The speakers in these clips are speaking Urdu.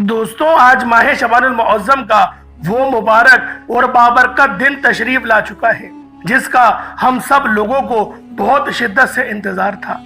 دوستوں، آج ماہ شعبان المعظم کا وہ مبارک اور بابرکت دن تشریف لا چکا ہے جس کا ہم سب لوگوں کو بہت شدت سے انتظار تھا۔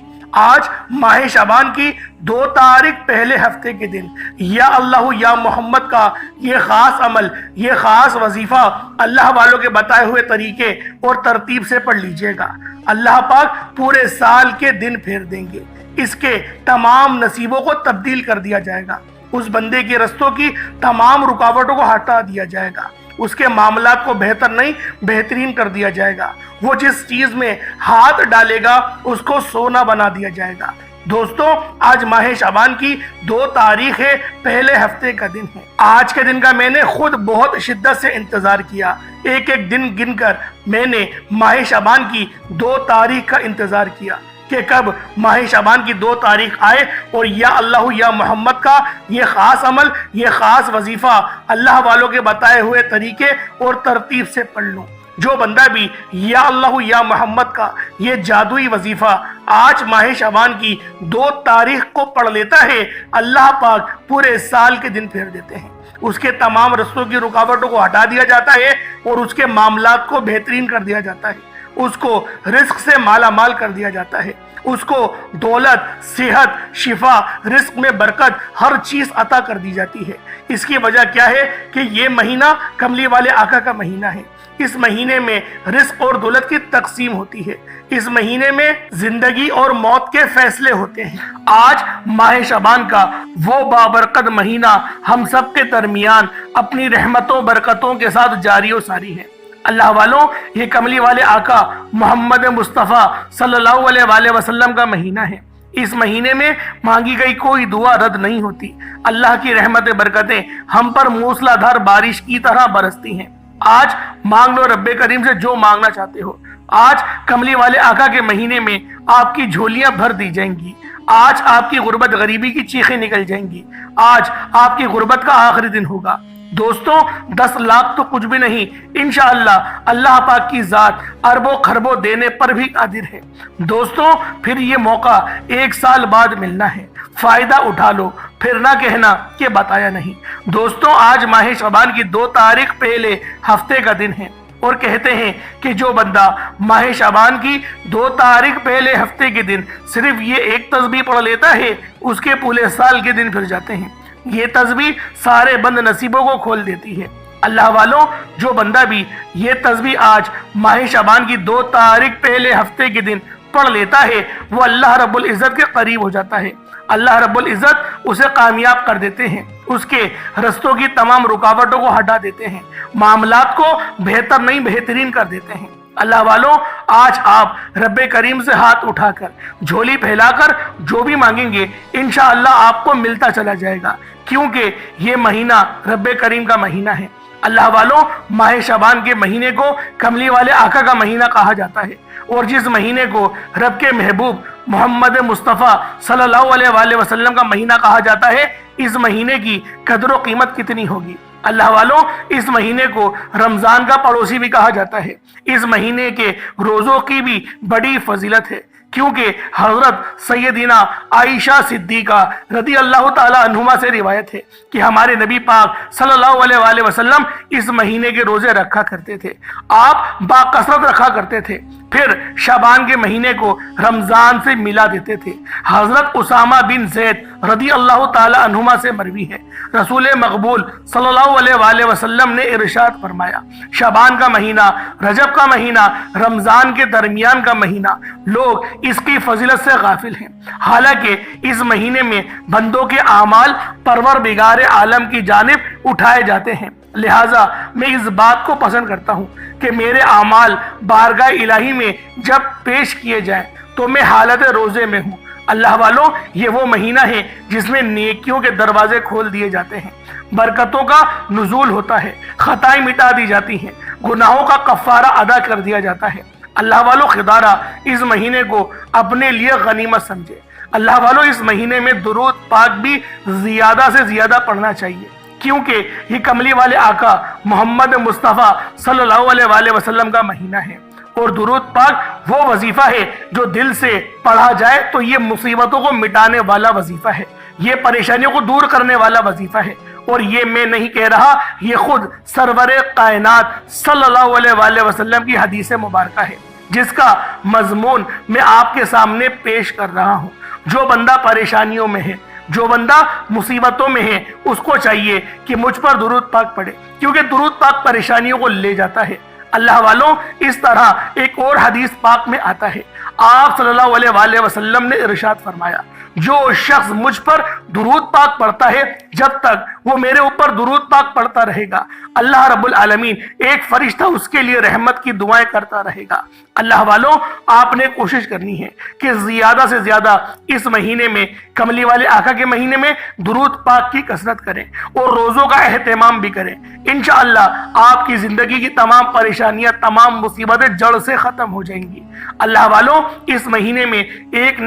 آج ماہ شعبان کی 2 تاریخ پہلے ہفتے کے دن یا اللہ یا محمد کا یہ خاص عمل، یہ خاص وظیفہ اللہ والوں کے بتائے ہوئے طریقے اور ترتیب سے پڑھ لیجئے گا۔ اللہ پاک پورے سال کے دن پھیر دیں گے، اس کے تمام نصیبوں کو تبدیل کر دیا جائے گا، اس بندے کے رستوں کی تمام رکاوٹوں کو ہٹا دیا جائے گا، اس کے معاملات کو بہتر نہیں بہترین کر دیا جائے گا، وہ جس چیز میں ہاتھ ڈالے گا اس کو سونا بنا دیا جائے گا۔ دوستوں، آج ماہ شعبان کی 2 تاریخ ہے، پہلے ہفتے کا دن ہے۔ آج کے دن کا میں نے خود بہت شدت سے انتظار کیا، ایک ایک دن گن کر میں نے ماہ شعبان کی 2 تاریخ کا انتظار کیا کہ کب ماہ شعبان کی 2 تاریخ آئے اور یا اللہ یا محمد کا یہ خاص عمل، یہ خاص وظیفہ اللہ والوں کے بتائے ہوئے طریقے اور ترتیب سے پڑھ لوں۔ جو بندہ بھی یا اللہ یا محمد کا یہ جادوئی وظیفہ آج ماہ شعبان کی 2 تاریخ کو پڑھ لیتا ہے، اللہ پاک پورے سال کے دن پھیر دیتے ہیں، اس کے تمام رستوں کی رکاوٹوں کو ہٹا دیا جاتا ہے اور اس کے معاملات کو بہترین کر دیا جاتا ہے، اس کو رزق سے مالا مال کر دیا جاتا ہے، اس کو دولت، صحت، شفا، رزق میں برکت، ہر چیز عطا کر دی جاتی ہے۔ اس کی وجہ کیا ہے کہ یہ مہینہ کملی والے آقا کا مہینہ ہے۔ اس مہینے میں رزق اور دولت کی تقسیم ہوتی ہے، اس مہینے میں زندگی اور موت کے فیصلے ہوتے ہیں۔ آج ماہ شعبان کا وہ بابرکت مہینہ ہم سب کے درمیان اپنی رحمتوں برکتوں کے ساتھ جاری و ساری ہے۔ اللہ والوں، یہ کملی والے آقا محمد مصطفیٰ صلی اللہ علیہ وآلہ وسلم کا مہینہ ہے۔ اس مہینے میں مانگی گئی کوئی دعا رد نہیں ہوتی، اللہ کی رحمت برکتیں ہم پر موسلا دھار بارش کی طرح برستی ہیں۔ آج مانگ لو رب کریم سے جو مانگنا چاہتے ہو۔ آج کملی والے آقا کے مہینے میں آپ کی جھولیاں بھر دی جائیں گی، آج آپ کی غربت غریبی کی چیخیں نکل جائیں گی، آج آپ کی غربت کا آخری دن ہوگا۔ دوستوں، 10 لاکھ تو کچھ بھی نہیں، انشاءاللہ اللہ پاک کی ذات اربوں خربوں دینے پر بھی قادر ہے۔ دوستوں، پھر یہ موقع 1 سال بعد ملنا ہے، فائدہ اٹھا لو، پھر نہ کہنا کہ بتایا نہیں۔ دوستوں، آج ماہ شعبان کی 2 تاریخ پہلے ہفتے کا دن ہے اور کہتے ہیں کہ جو بندہ ماہ شعبان کی 2 تاریخ پہلے ہفتے کے دن صرف یہ ایک تسبیح پڑھ لیتا ہے، اس کے پورے سال کے دن پھر جاتے ہیں۔ یہ تسبیح سارے بند نصیبوں کو کھول دیتی ہے۔ اللہ والوں، جو بندہ بھی یہ تسبیح آج ماہ شعبان کی 2 تاریخ پہلے ہفتے کے دن پڑھ لیتا ہے، وہ اللہ رب العزت کے قریب ہو جاتا ہے۔ اللہ رب العزت اسے کامیاب کر دیتے ہیں، اس کے رستوں کی تمام رکاوٹوں کو ہٹا دیتے ہیں، معاملات کو بہتر نہیں بہترین کر دیتے ہیں۔ اللہ والوں، آج آپ رب کریم سے ہاتھ اٹھا کر جھولی پھیلا کر جو بھی مانگیں گے انشاءاللہ آپ کو ملتا چلا جائے گا، کیونکہ یہ مہینہ رب کریم کا مہینہ ہے۔ اللہ والوں، ماہ شعبان کے مہینے کو کملی والے آقا کا مہینہ کہا جاتا ہے، اور جس مہینے کو رب کے محبوب محمد مصطفیٰ صلی اللہ علیہ وآلہ وسلم کا مہینہ کہا جاتا ہے، اس مہینے کی قدر و قیمت کتنی ہوگی۔ اللہ والوں، اس مہینے کو رمضان کا پڑوسی بھی کہا جاتا ہے، اس مہینے کے روزوں کی بھی بڑی فضیلت ہے، کیونکہ حضرت سیدنا عائشہ صدیقہ رضی اللہ تعالی عنہما سے روایت ہے کہ ہمارے نبی پاک صلی اللہ علیہ وآلہ وسلم اس مہینے کے روزے رکھا کرتے تھے، آپ باکثرت رکھا کرتے تھے، پھر شعبان کے مہینے کو رمضان سے ملا دیتے تھے۔ حضرت اسامہ بن زید رضی اللہ تعالی عنہما سے مروی ہے، رسول مقبول صلی اللہ علیہ وآلہ وسلم نے ارشاد فرمایا، شعبان کا مہینہ، رجب کا مہینہ، رمضان کے درمیان کا مہینہ، لوگ اس کی فضیلت سے غافل ہیں، حالانکہ اس مہینے میں بندوں کے اعمال پروردگار عالم کی جانب اٹھائے جاتے ہیں۔ لہٰذا میں اس بات کو پسند کرتا ہوں کہ میرے اعمال بارگاہ الہی میں جب پیش کیے جائیں تو میں حالت روزے میں ہوں۔ اللہ والوں، یہ وہ مہینہ ہے جس میں نیکیوں کے دروازے کھول دیے جاتے ہیں، برکتوں کا نزول ہوتا ہے، خطائیں مٹا دی جاتی ہیں، گناہوں کا کفارہ ادا کر دیا جاتا ہے۔ اللہ والوں، خدارہ اس مہینے کو اپنے لیے غنیمت سمجھے۔ اللہ والوں، اس مہینے میں درود پاک بھی زیادہ سے زیادہ پڑھنا چاہیے، کیونکہ یہ کملی والے آقا محمد مصطفیٰ صلی اللہ علیہ وآلہ وسلم کا مہینہ ہے، اور درود پاک وہ وظیفہ ہے جو دل سے پڑھا جائے تو یہ مصیبتوں کو مٹانے والا وظیفہ ہے، یہ پریشانیوں کو دور کرنے والا وظیفہ ہے، اور یہ میں نہیں کہہ رہا، یہ خود سرور کائنات صلی اللہ علیہ وآلہ وسلم کی حدیث مبارکہ ہے، جس کا مضمون میں آپ کے سامنے پیش کر رہا ہوں۔ جو بندہ پریشانیوں میں ہے، جو بندہ مصیبتوں میں ہے، اس کو چاہیے کہ مجھ پر درود پاک پڑھے، کیونکہ درود پاک پریشانیوں کو لے جاتا ہے۔ اللہ والوں، اس طرح ایک اور حدیث پاک میں آتا ہے، آپ صلی اللہ علیہ وآلہ وسلم نے ارشاد فرمایا، جو شخص مجھ پر درود پاک پڑھتا ہے، جب تک وہ میرے اوپر درود پاک پڑھتا رہے گا، اللہ رب العالمین ایک فرشتہ اس کے لیے رحمت کی دعائیں کرتا رہے گا۔ اللہ والوں، آپ نے کوشش کرنی ہے کہ زیادہ سے زیادہ اس مہینے میں، کملی والے آقا کے مہینے میں درود پاک کی کثرت کریں اور روزوں کا اہتمام بھی کریں۔ انشاءاللہ آپ کی زندگی کی تمام پریشانیاں، تمام مصیبتیں جڑ سے ختم ہو جائیں گی۔ اللہ والوں، اس مہینے میں ایک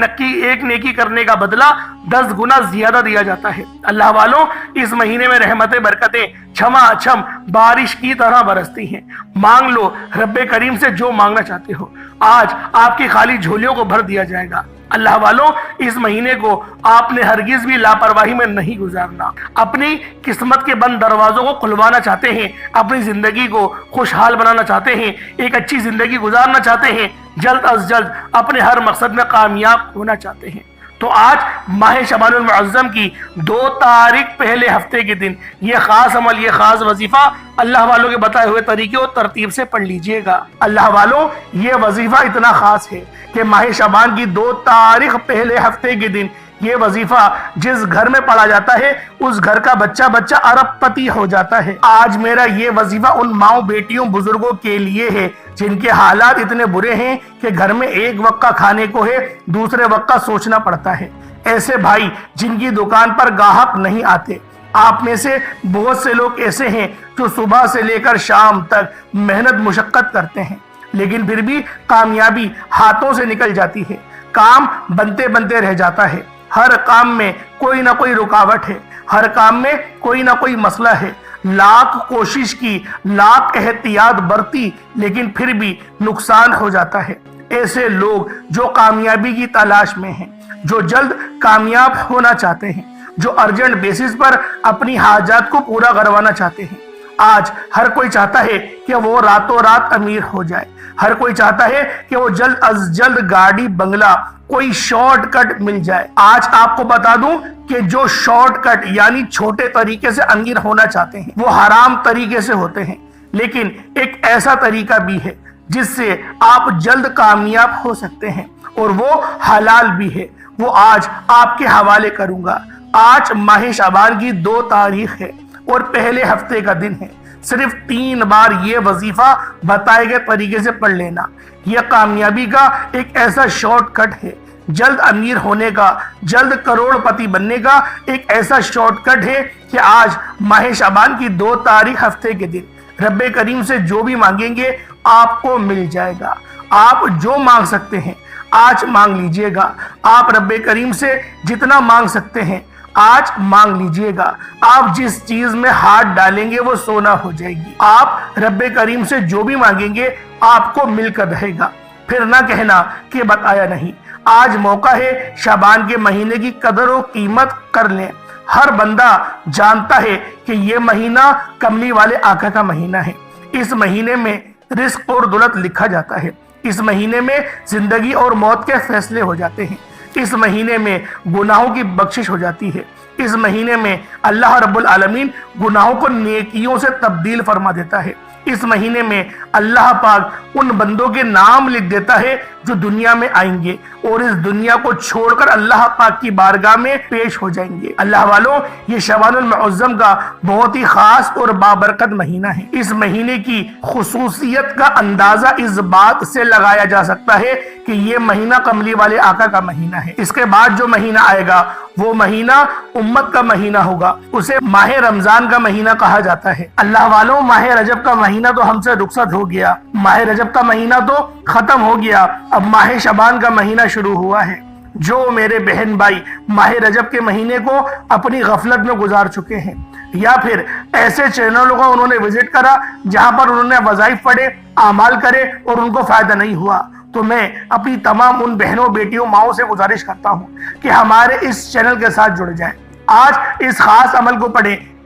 نیکی کرنے کا بدلہ 10 گنا زیادہ دیا جاتا ہے۔ اللہ والوں، اس مہینے میں رحمتیں، برکتیں چھما چھم بارش کی طرح برستی ہیں۔ مانگ لو رب کریم سے جو مانگنا چاہتے ہو، آج آپ کی خالی جھولیوں کو بھر دیا جائے گا۔ اللہ والوں، اس مہینے کو آپ نے ہرگز بھی لاپرواہی میں نہیں گزارنا۔ اپنی قسمت کے بند دروازوں کو کھلوانا چاہتے ہیں، اپنی زندگی کو خوشحال بنانا چاہتے ہیں، ایک اچھی زندگی گزارنا چاہتے ہیں، جلد از جلد اپنے ہر مقصد میں کامیاب ہونا چاہتے ہیں، تو آج ماہ شعبان المعظم کی 2 تاریخ پہلے ہفتے کے دن یہ خاص عمل، یہ خاص وظیفہ اللہ والوں کے بتائے ہوئے طریقے اور ترتیب سے پڑھ لیجئے گا۔ اللہ والوں، یہ وظیفہ اتنا خاص ہے کہ ماہ شعبان کی 2 تاریخ پہلے ہفتے کے دن یہ وظیفہ جس گھر میں پڑھا جاتا ہے، اس گھر کا بچہ ارب پتی ہو جاتا ہے۔ آج میرا یہ وظیفہ ان ماؤں، بیٹیوں، بزرگوں کے لیے ہے جن کے حالات اتنے برے ہیں کہ گھر میں ایک وقت کا کھانے کو ہے، دوسرے وقت کا سوچنا پڑتا ہے۔ ایسے بھائی جن کی دکان پر گاہک نہیں آتے، آپ میں سے بہت سے لوگ ایسے ہیں جو صبح سے لے کر شام تک محنت مشقت کرتے ہیں، لیکن پھر بھی کامیابی ہاتھوں سے نکل جاتی ہے، کام بنتے بنتے رہ جاتا ہے۔ ہر کام میں کوئی نہ کوئی رکاوٹ ہے، ہر کام میں کوئی نہ کوئی مسئلہ ہے۔ لاکھ کوشش کی، لاکھ احتیاط برتی، لیکن پھر بھی نقصان ہو جاتا ہے۔ ایسے لوگ جو کامیابی کی تلاش میں ہیں، جو جلد کامیاب ہونا چاہتے ہیں، جو ارجنٹ بیسس پر اپنی حاجات کو پورا کروانا چاہتے ہیں، آج ہر کوئی چاہتا ہے کہ وہ راتوں رات امیر ہو جائے، ہر کوئی چاہتا ہے کہ وہ جلد از جلد گاڑی، بنگلہ، کوئی شارٹ کٹ مل جائے۔ آج آپ کو بتا دوں کہ جو شارٹ کٹ یعنی چھوٹے طریقے سے امیر ہونا چاہتے ہیں، وہ حرام طریقے سے ہوتے ہیں، لیکن ایک ایسا طریقہ بھی ہے جس سے آپ جلد کامیاب ہو سکتے ہیں، اور وہ حلال بھی ہے، وہ آج آپ کے حوالے کروں گا۔ آج ماہ شعبان کی 2 تاریخ ہے اور پہلے ہفتے کا دن ہے۔ صرف 3 بار یہ وظیفہ بتائے گئے طریقے سے پڑھ لینا، یہ کامیابی کا ایک ایسا شارٹ کٹ ہے، جلد امیر ہونے کا، جلد کروڑ پتی بننے کا ایک ایسا شارٹ کٹ ہے کہ آج ماہ شعبان کی 2 تاریخ ہفتے کے دن رب کریم سے جو بھی مانگیں گے آپ کو مل جائے گا۔ آپ جو مانگ سکتے ہیں آج مانگ لیجئے گا، آپ رب کریم سے جتنا مانگ سکتے ہیں آج مانگ لیجئے گا۔ آپ جس چیز میں ہاتھ ڈالیں گے وہ سونا ہو جائے گی۔ آپ رب کریم سے جو بھی مانگیں گے آپ کو مل کر رہے گا، پھر نہ کہنا کہ بتایا نہیں۔ آج موقع ہے، شعبان کے مہینے کی قدر و قیمت کر لیں۔ ہر بندہ جانتا ہے کہ یہ مہینہ کملی والے آقا کا مہینہ ہے۔ اس مہینے میں رزق اور دولت لکھا جاتا ہے، اس مہینے میں زندگی اور موت کے فیصلے ہو جاتے ہیں، اس مہینے میں گناہوں کی بخشش ہو جاتی ہے، اس مہینے میں اللہ رب العالمین گناہوں کو نیکیوں سے تبدیل فرما دیتا ہے، اس مہینے میں اللہ پاک ان بندوں کے نام لکھ دیتا ہے جو دنیا میں آئیں گے اور اس دنیا کو چھوڑ کر اللہ پاک کی بارگاہ میں پیش ہو جائیں گے۔ اللہ والوں، یہ شعبان المعظم کا بہت ہی خاص اور بابرکت مہینہ ہے۔ اس مہینے کی خصوصیت کا اندازہ اس بات سے لگایا جا سکتا ہے کہ یہ مہینہ کملی والے آقا کا مہینہ ہے۔ اس کے بعد جو مہینہ آئے گا وہ مہینہ امت کا مہینہ ہوگا، اسے ماہ رمضان کا مہینہ کہا جاتا ہے۔ اللہ والوں، ماہ رجب کا مہینہ تو ہم سے رخصت ہو گیا، ماہ رجب کا مہینہ تو ختم ہو گیا، اب ماہ شعبان کا مہینہ شروع ہوا ہے۔ جو میرے بہن بھائی ماہ رجب کے مہینے کو اپنی غفلت میں گزار چکے ہیں، یا پھر ایسے چینلوں کا انہوں نے وزٹ کرا جہاں پر انہوں نے وظائف پڑھے، اعمال کرے اور ان کو فائدہ نہیں ہوا، تو میں اپنی تمام ان بہنوں، بیٹیوں، ماؤں سے گزارش کرتا ہوں کہ ہمارے اس چینل کے ساتھ جڑ جائیں۔ آج اس خاص عمل کو پڑھیں،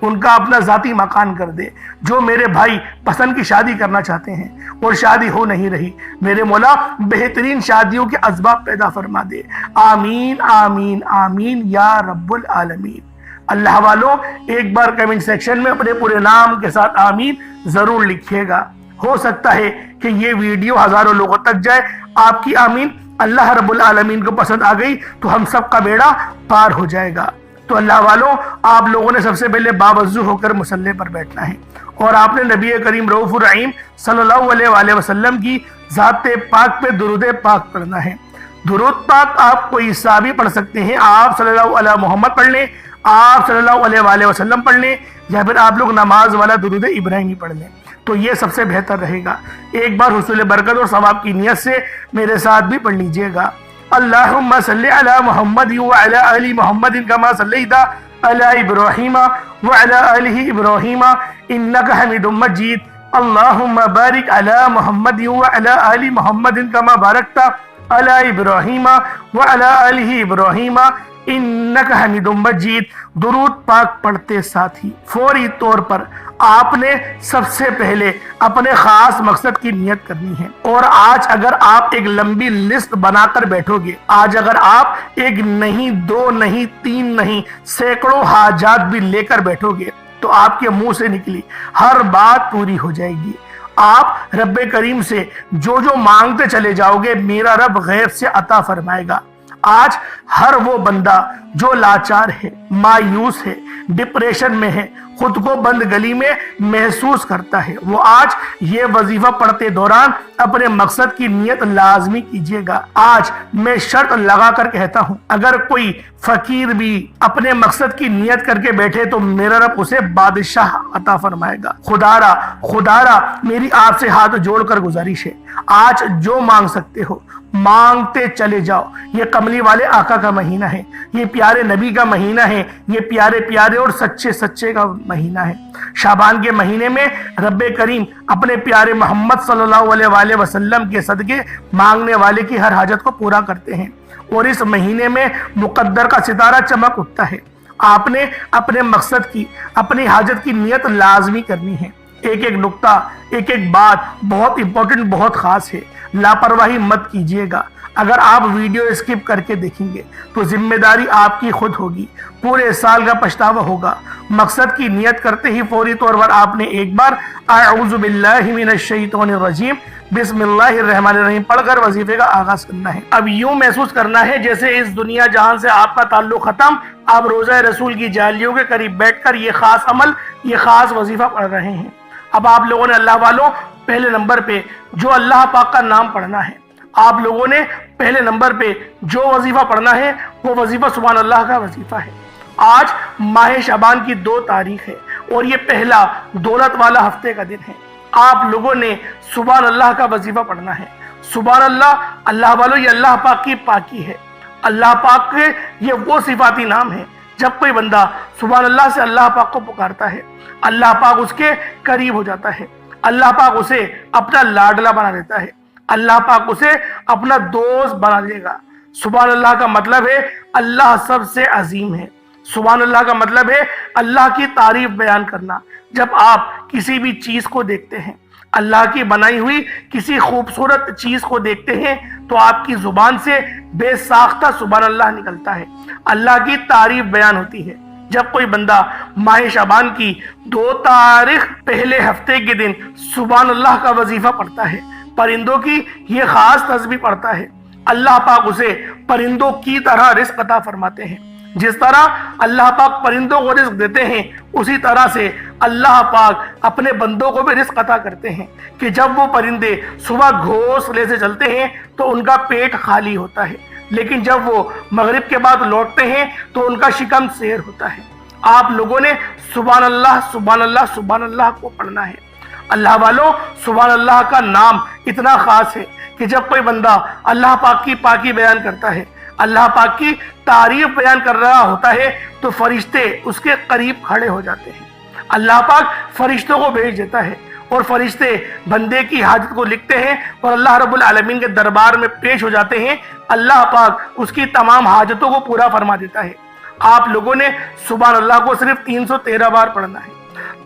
ان کا اپنا ذاتی مکان کر دے۔ جو میرے بھائی پسند کی شادی کرنا چاہتے ہیں اور شادی ہو نہیں رہی، میرے مولا بہترین شادیوں کے اسباب پیدا فرما دے۔ آمین آمین آمین یا رب العالمین۔ اللہ والوں ایک بار کمنٹ سیکشن میں اپنے پورے نام کے ساتھ آمین ضرور لکھیے گا۔ ہو سکتا ہے کہ یہ ویڈیو ہزاروں لوگوں تک جائے۔ آپ کی آمین اللہ رب العالمین کو پسند آ گئی تو ہم سب کا بیڑا پار ہو جائے گا۔ تو اللہ والوں آپ لوگوں نے سب سے پہلے باوضو ہو کر مصلی پر بیٹھنا ہے اور آپ نے نبی کریم رؤوف الرحیم صلی اللہ علیہ وآلہ وسلم کی ذات پاک پہ درود پاک پڑھنا ہے۔ درود پاک آپ کوئی حصہ بھی پڑھ سکتے ہیں، آپ صلی اللہ علیہ محمد پڑھ لیں، آپ صلی اللہ علیہ وآلہ وسلم پڑھ لیں، یا پھر آپ لوگ نماز والا درود ابراہیمی پڑھ لیں تو یہ سب سے بہتر رہے گا۔ ایک بار حصول برکت اور ثواب کی نیت سے میرے ساتھ بھی پڑھ لیجئے گا۔ اللہم صلی علی محمد وعلی آل محمد کما صلیت علی ابراہیم وعلی آل ابراہیم انک حمید مجید۔ اللہم بارک علی محمد وعلی آل محمد کما بارکت علی ابراہیم وعلی آل ابراہیم انک حمید مجید۔ درود پاک پڑھتے ساتھ ہی فوری طور پر آپ نے سب سے پہلے اپنے خاص مقصد کی نیت کرنی ہے۔ اور آج اگر آپ ایک لمبی لسٹ بنا کر بیٹھو گے، آج اگر آپ ایک نہیں، دو نہیں، تین نہیں، سینکڑوں حاجات بھی لے کر بیٹھو گے تو آپ کے منہ سے نکلی ہر بات پوری ہو جائے گی۔ آپ رب کریم سے جو جو مانگتے چلے جاؤ گے میرا رب غیب سے عطا فرمائے گا۔ آج ہر وہ بندہ جو لاچار ہے، مایوس ہے، ڈپریشن میں ہے، خود کو بند گلی میں محسوس کرتا ہے، وہ آج یہ وظیفہ پڑھتے دوران اپنے مقصد کی نیت لازمی کیجیے گا۔ آج میں شرط لگا کر کہتا ہوں اگر کوئی فقیر بھی اپنے مقصد کی نیت کر کے بیٹھے تو میرا رب اسے بادشاہ عطا فرمائے گا۔ خدارا میری آپ سے ہاتھ جوڑ کر گزارش ہے، آج جو مانگ سکتے ہو مانگتے چلے جاؤ۔ یہ کملی والے آقا کا مہینہ ہے، یہ پیارے نبی کا مہینہ ہے، یہ پیارے پیارے اور سچے سچے کا مہینہ ہے۔ شعبان کے مہینے میں رب کریم اپنے پیارے محمد صلی اللہ علیہ وآلہ وسلم کے صدقے مانگنے والے کی ہر حاجت کو پورا کرتے ہیں، اور اس مہینے میں مقدر کا ستارہ چمک اٹھتا ہے۔ آپ نے اپنے مقصد کی، اپنی حاجت کی نیت لازمی کرنی ہے۔ ایک ایک نقطہ، ایک ایک بات بہت امپورٹنٹ، بہت خاص ہے، لاپرواہی مت کیجیے گا۔ اگر آپ ویڈیو اسکپ کر کے دیکھیں گے تو ذمہ داری آپ کی خود ہوگی، پورے سال کا پچھتاوا ہوگا۔ مقصد کی نیت کرتے ہی فوری طور پر آپ نے ایک بار اعوذ باللہ من الشیطان الرجیم بسم اللہ الرحمن الرحیم پڑھ کر وظیفے کا آغاز کرنا ہے۔ اب یوں محسوس کرنا ہے جیسے اس دنیا جہان سے آپ کا تعلق ختم، آپ روضہ رسول کی جالیوں کے قریب بیٹھ کر یہ خاص عمل، یہ خاص وظیفہ پڑھ رہے ہیں۔ اب آپ لوگوں نے اللہ والوں پہلے نمبر پہ جو اللہ پاک کا نام پڑھنا ہے، آپ لوگوں نے پہلے نمبر پہ جو وظیفہ پڑھنا ہے وہ وظیفہ سبحان اللہ کا وظیفہ ہے۔ آج ماہ شعبان کی 2 تاریخ ہے اور یہ پہلا دولت والا ہفتے کا دن ہے۔ آپ لوگوں نے سبحان اللہ کا وظیفہ پڑھنا ہے۔ سبحان اللہ، اللہ والوں یہ اللہ پاک کی پاکی ہے، اللہ پاک کے یہ وہ صفاتی نام ہے۔ جب کوئی بندہ سبحان اللہ سے اللہ پاک کو پکارتا ہے، اللہ پاک اس کے قریب ہو جاتا ہے، اللہ پاک اسے اپنا لاڈلا بنا دیتا ہے، اللہ پاک اسے اپنا دوست بنا دے گا۔ سبحان اللہ کا مطلب ہے اللہ سب سے عظیم ہے۔ سبحان اللہ کا مطلب ہے اللہ کی تعریف بیان کرنا۔ جب آپ کسی بھی چیز کو دیکھتے ہیں، اللہ کی بنائی ہوئی کسی خوبصورت چیز کو دیکھتے ہیں تو آپ کی زبان سے بے ساختہ سبحان اللہ نکلتا ہے، اللہ کی تعریف بیان ہوتی ہے۔ جب کوئی بندہ ماہ شعبان کی 2 تاریخ پہلے ہفتے کے دن سبحان اللہ کا وظیفہ پڑھتا ہے، پرندوں کی یہ خاص تسبیح پڑھتا ہے، اللہ پاک اسے پرندوں کی طرح رزق عطا فرماتے ہیں۔ جس طرح اللہ پاک پرندوں کو رزق دیتے ہیں اسی طرح سے اللہ پاک اپنے بندوں کو بھی رزق عطا کرتے ہیں کہ جب وہ پرندے صبح گھونسلے سے چلتے ہیں تو ان کا پیٹ خالی ہوتا ہے، لیکن جب وہ مغرب کے بعد لوٹتے ہیں تو ان کا شکم سیر ہوتا ہے۔ آپ لوگوں نے سبحان اللہ سبحان اللہ سبحان اللہ کو پڑھنا ہے۔ اللہ والوں سبحان اللہ کا نام اتنا خاص ہے کہ جب کوئی بندہ اللہ پاک کی پاکی بیان کرتا ہے، اللہ پاک کی تعریف بیان کر رہا ہوتا ہے تو فرشتے اس کے قریب کھڑے ہو جاتے ہیں۔ اللہ پاک فرشتوں کو بھیج دیتا ہے اور فرشتے بندے کی حاجت کو لکھتے ہیں اور اللہ رب العالمین کے دربار میں پیش ہو جاتے ہیں۔ اللہ پاک اس کی تمام حاجتوں کو پورا فرما دیتا ہے۔ آپ لوگوں نے سبحان اللہ کو صرف 313 بار پڑھنا ہے۔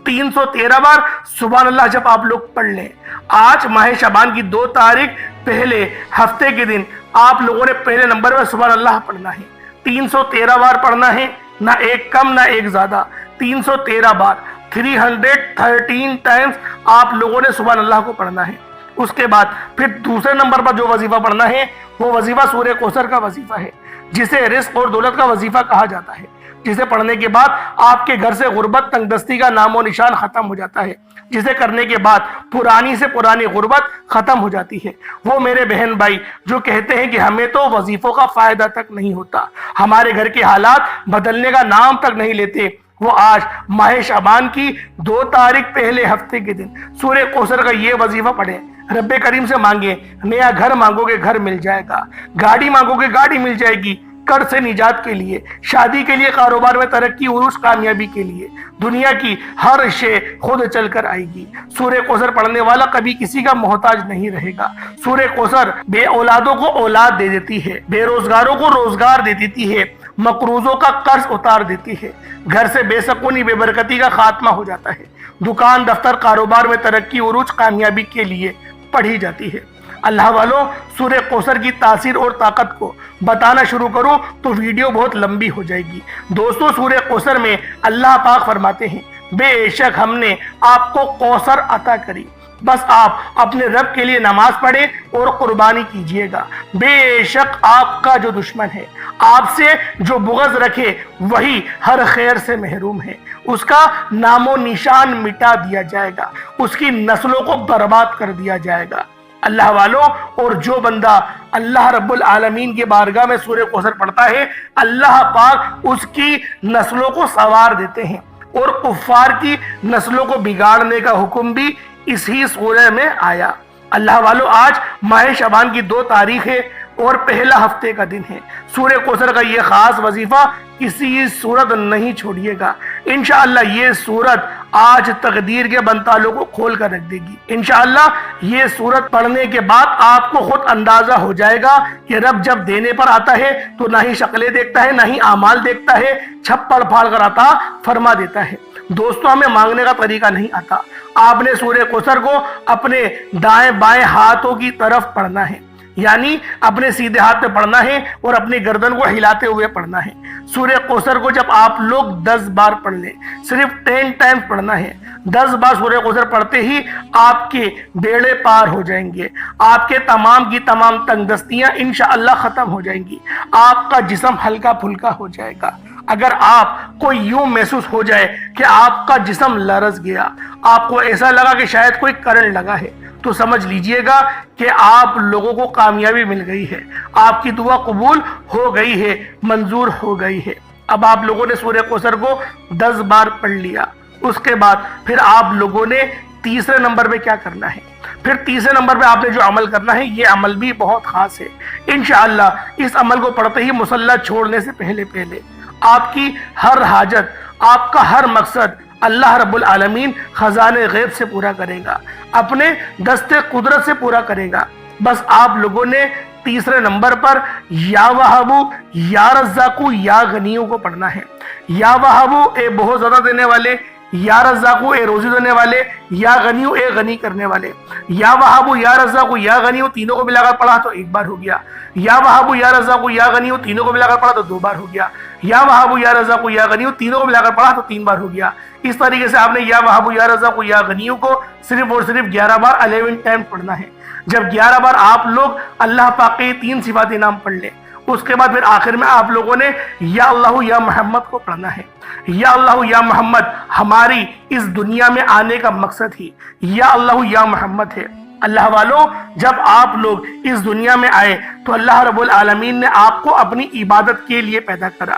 313 بار سبحان اللہ جب آپ لوگ پڑھ لیں، آج ماہ شعبان کی 2 تاریخ پہلے ہفتے کے دن آپ لوگوں نے پہلے نمبر میں سبحان اللہ پڑھنا ہے۔ 313 بار پڑھنا ہے، نہ ایک کم نہ ایک زیادہ، 313 بار 313 ٹائمز آپ لوگوں نے سبحان اللہ کو پڑھنا ہے۔ اس کے بعد پھر دوسرے نمبر پر جو وظیفہ پڑھنا ہے وہ وظیفہ سورہ کوثر کا وظیفہ ہے، جسے رزق اور دولت کا وظیفہ کہا جاتا ہے، جسے پڑھنے کے بعد آپ کے گھر سے غربت تنگ دستی کا نام و نشان ختم ہو جاتا ہے، جسے کرنے کے بعد پرانی سے پرانی غربت ختم ہو جاتی ہے۔ وہ میرے بہن بھائی جو کہتے ہیں کہ ہمیں تو وظیفوں کا فائدہ تک نہیں ہوتا، ہمارے گھر کے حالات بدلنے کا نام تک نہیں لیتے، وہ آج ماہ شعبان کی 2 تاریخ پہلے ہفتے کے دن سورہ کوثر کا یہ وظیفہ پڑھیں، رب کریم سے مانگیں، نیا گھر مانگو گے گھر مل جائے گا، گاڑی مانگو گے گاڑی مل جائے گی، قرض سے نجات کے لیے، شادی کے لیے، کاروبار میں ترقی، عروج، کامیابی کے لیے، دنیا کی ہر شے خود چل کر آئے گی۔ سورہ کوثر پڑھنے والا کبھی کسی کا محتاج نہیں رہے گا۔ سورہ کوثر بے اولادوں کو اولاد دے دیتی ہے، بے روزگاروں کو روزگار دے دیتی ہے، مقروضوں کا قرض اتار دیتی ہے، گھر سے بے سکونی بے برکتی کا خاتمہ ہو جاتا ہے، دکان دفتر کاروبار میں ترقی عروج کامیابی کے لیے پڑھی جاتی ہے۔ اللہ والوں، سورہ کوثر کی تاثیر اور طاقت کو بتانا شروع کروں تو ویڈیو بہت لمبی ہو جائے گی۔ دوستو، سورہ کوثر میں اللہ پاک فرماتے ہیں، بے شک ہم نے آپ کو کوثر عطا کری، بس آپ اپنے رب کے لیے نماز پڑھیں اور قربانی کیجئے گا۔ بے شک آپ کا جو دشمن ہے، آپ سے جو بغض رکھے، وہی ہر خیر سے محروم ہے، اس کا نام و نشان مٹا دیا جائے گا، اس کی نسلوں کو برباد کر دیا جائے گا۔ اللہ والوں، اور جو بندہ اللہ رب العالمین کے بارگاہ میں سورہ کوثر پڑھتا ہے، اللہ پاک اس کی نسلوں کو سنوار دیتے ہیں، اور کفار کی نسلوں کو بگاڑنے کا حکم بھی اسی سورہ میں آیا۔ اللہ والوں، آج ماہ شعبان کی 2 تاریخ ہے اور پہلا ہفتے کا دن ہے۔ سورہ کوثر کا یہ خاص وظیفہ کسی صورت نہیں چھوڑیے گا۔ انشاءاللہ یہ صورت آج تقدیر کے بنتالوں کو کھول کر رکھ دے گی۔ انشاءاللہ یہ صورت پڑھنے کے بعد آپ کو خود اندازہ ہو جائے گا کہ رب جب دینے پر آتا ہے تو نہ ہی شکلیں دیکھتا ہے، نہ ہی اعمال دیکھتا ہے، چھپڑ پھاڑ کر عطا فرما دیتا ہے۔ دوستو، ہمیں مانگنے کا طریقہ نہیں آتا۔ آپ نے سورہ کوثر کو اپنے دائیں بائیں ہاتھوں کی طرف پڑھنا ہے، یعنی اپنے سیدھے ہاتھ پہ پڑھنا ہے اور اپنی گردن کو ہلاتے ہوئے پڑھنا ہے۔ سورہ کوثر کو جب آپ لوگ 10 بار پڑھ لیں، صرف 10 ٹائمز پڑھنا ہے، 10 بار سورہ کوثر پڑھتے ہی آپ کے بیڑے پار ہو جائیں گے، آپ کے تمام کی تمام تنگ دستیاں انشاءاللہ ختم ہو جائیں گی، آپ کا جسم ہلکا پھلکا ہو جائے گا۔ اگر آپ کو یوں محسوس ہو جائے کہ آپ کا جسم لرز گیا، آپ کو ایسا لگا کہ شاید کوئی کرنٹ لگا ہے، تو سمجھ لیجئے گا کہ آپ لوگوں کو کامیابی مل گئی ہے، آپ کی دعا قبول ہو گئی ہے، منظور ہو گئی ہے۔ اب آپ لوگوں نے سورہ کوثر کو 10 بار پڑھ لیا، اس کے بعد پھر آپ لوگوں نے تیسرے نمبر پہ کیا کرنا ہے؟ پھر تیسرے نمبر پہ آپ نے جو عمل کرنا ہے، یہ عمل بھی بہت خاص ہے۔ انشاءاللہ اس عمل کو پڑھتے ہی مصلی چھوڑنے سے پہلے آپ کی ہر حاجت، آپ کا ہر مقصد اللہ رب العالمین خزانے غیب سے پورا کرے گا، اپنے دست قدرت سے پورا کرے گا۔ بس آپ لوگوں نے تیسرے نمبر پر یا وہابو یا رزاقو یا غنیوں کو پڑھنا ہے۔ یا وہابو، اے بہت زیادہ دینے والے، یا رزاقو، اے روزی دینے والے، یا غنیو، اے غنی کرنے والے۔ یا وہابو یا رزاقو یا غنیو تینوں کو ملا کر پڑھا تو 1 بار ہو گیا۔ یا وہابو یا رزاقو یا غنیو تینوں کو ملا کر پڑھا تو 2 بار ہو گیا۔ یا وہابو یا رزاقو یا غنیو تینوں کو ملا کر پڑھا تو 3 بار ہو گیا۔ اس طریقے سے آپ نے یا وہابو یا رزاقو یا غنیو کو صرف اور صرف 11 بار 11 ٹائم پڑھنا ہے۔ جب 11 بار آپ لوگ اللہ پاک کے 3 صفات نام پڑھ لیں، اس کے بعد پھر آخر میں آپ لوگوں نے یا اللہ یا محمد کو پڑھنا ہے۔ یا اللہ یا محمد ہماری اس دنیا میں آنے کا مقصد ہی یا اللہ یا محمد ہے۔ اللہ والوں، جب آپ لوگ اس دنیا میں آئے تو اللہ رب العالمین نے آپ کو اپنی عبادت کے لیے پیدا کرا،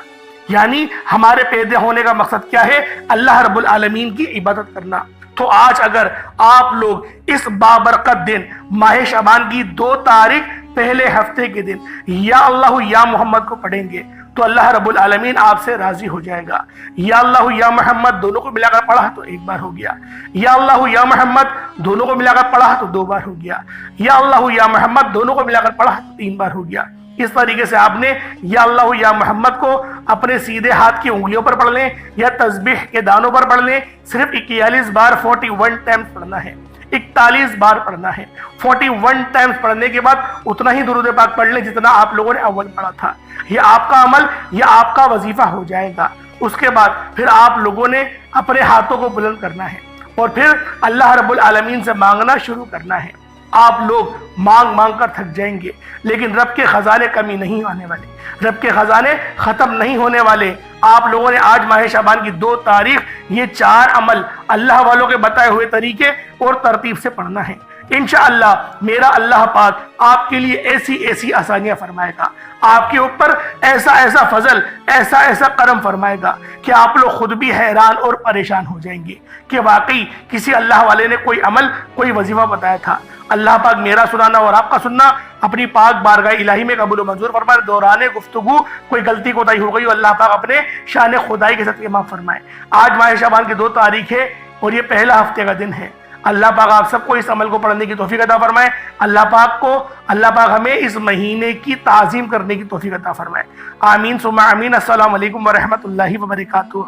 یعنی ہمارے پیدا ہونے کا مقصد کیا ہے؟ اللہ رب العالمین کی عبادت کرنا۔ تو آج اگر آپ لوگ اس بابرکت دن ماہ شعبان کی 2 تاریخ پہلے ہفتے کے دن یا اللہ یا محمد کو پڑھیں گے تو اللہ رب العالمین آپ سے راضی ہو جائے گا۔ یا اللہ یا محمد دونوں کو ملا کر پڑھا تو 1 بار ہو گیا۔ یا اللہ یا محمد دونوں کو ملا کر پڑھا تو 2 بار ہو گیا۔ یا اللہ یا محمد دونوں کو ملا کر پڑھا تو 3 بار ہو گیا۔ اس طریقے سے آپ نے یا اللہ یا محمد کو اپنے سیدھے ہاتھ کی انگلیوں پر پڑھ لیں یا تسبیح کے دانوں پر پڑھ لیں، صرف 41 بار 41 ٹائمز پڑھنا ہے، 41 بار پڑھنا ہے۔ 41 ٹائمز پڑھنے کے بعد اتنا ہی درود پاک پڑھ لیں جتنا آپ لوگوں نے اول پڑھا تھا۔ یہ آپ کا عمل، یہ آپ کا وظیفہ ہو جائے گا۔ اس کے بعد پھر آپ لوگوں نے اپنے ہاتھوں کو بلند کرنا ہے اور پھر اللہ رب العالمین سے مانگنا شروع کرنا ہے۔ آپ لوگ مانگ مانگ کر تھک جائیں گے، لیکن رب کے خزانے کمی نہیں آنے والے، رب کے خزانے ختم نہیں ہونے والے۔ آپ لوگوں نے آج ماہ شعبان کی 2 تاریخ یہ 4 عمل اللہ والوں کے بتائے ہوئے طریقے اور ترتیب سے پڑھنا ہے۔ انشاءاللہ میرا اللہ پاک آپ کے لیے ایسی ایسی آسانیاں فرمائے گا، آپ کے اوپر ایسا ایسا فضل، ایسا ایسا کرم فرمائے گا کہ آپ لوگ خود بھی حیران اور پریشان ہو جائیں گے کہ واقعی کسی اللہ والے نے کوئی عمل، کوئی وظیفہ بتایا تھا۔ اللہ پاک میرا سنانا اور آپ کا سننا اپنی پاک بارگاہ الہی میں قبول و منظور فرمائے۔ دوران گفتگو کوئی غلطی کوتاہی ہو گئی، اللہ پاک اپنے شان خدائی کے صدقے معاف فرمائے۔ آج ماہ شعبان کی 2 تاریخ ہے اور یہ پہلا ہفتے کا دن ہے۔ اللہ پاک آپ سب کو اس عمل کو پڑھنے کی توفیق عطا فرمائے۔ اللہ پاک ہمیں اس مہینے کی تعظیم کرنے کی توفیق عطا فرمائے۔ آمین ثم آمین۔ السلام علیکم ورحمۃ اللہ وبرکاتہ۔